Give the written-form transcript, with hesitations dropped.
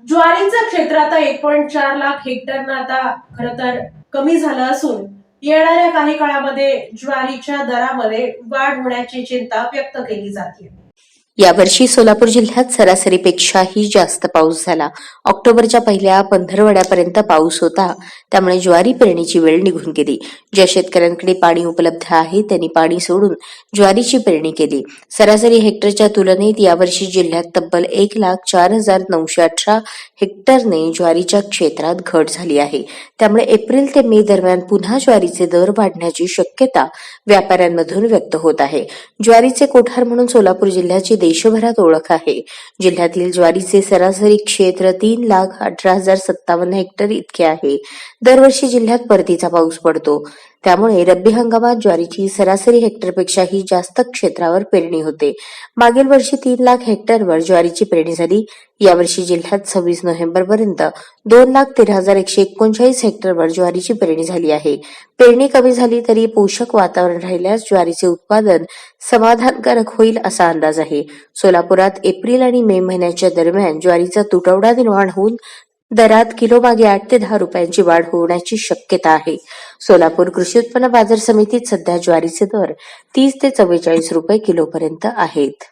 ज्वारीचं क्षेत्र आता 1.4 लाख हेक्टरनं आता खरं तर कमी झालं असून येणाऱ्या काही काळामध्ये ज्वारीच्या दरामध्ये वाढ होण्याची चिंता व्यक्त केली जाते। यावर्षी सोलापूर जिल्ह्यात सरासरीपेक्षाही जास्त पाऊस झाला। ऑक्टोबरच्या पहिल्या पंधरवड्यापर्यंत पाऊस होता, त्यामुळे ज्वारी पेरणीची वेळ निघून गेली। ज्या शेतकऱ्यांकडे पाणी उपलब्ध आहे त्यांनी पाणी सोडून ज्वारीची पेरणी केली। सरासरी हेक्टरच्या तुलनेत यावर्षी जिल्ह्यात तब्बल 1,04,918 हेक्टरने ज्वारीच्या क्षेत्रात घट झाली आहे। त्यामुळे एप्रिल ते मे दरम्यान पुन्हा ज्वारीचे दर वाढण्याची शक्यता व्यापाऱ्यांमधून व्यक्त होत आहे। ज्वारीचे कोठार म्हणून सोलापूर जिल्ह्याची देशभरात ओळख आहे। जिल्ह्यातील ज्वारीचे सरासरी क्षेत्र 3,18,057 हेक्टर इतके आहे। दरवर्षी जिल्ह्यात परतीचा पाऊस पडतो, त्यामुळे रब्बी हंगामात ज्वारीची सरासरी हेक्टरपेक्षाही जास्त क्षेत्रावर पेरणी होते। मागील वर्षी 3 लाख हेक्टरवर ज्वारीची पेरणी झाली। यावर्षी जिल्ह्यात 26 नोव्हेंबरपर्यंत 2,13,139 हेक्टरवर ज्वारीची पेरणी झाली आहे। पेरणी कमी झाली तरी पोषक वातावरण राहिल्यास ज्वारीचे उत्पादन समाधानकारक होईल असा अंदाज आहे। सोलापुरात एप्रिल आणि मे महिन्याच्या दरम्यान ज्वारीचा तुटवडा निर्माण होऊन दरात किलोमागे 8 ते 10 रुपयांची वाढ होण्याची शक्यता आहे। सोलापूर कृषी उत्पन्न बाजार समितीत सध्या ज्वारीचे दर 30 ते 44 रुपये किलोपर्यंत आहेत।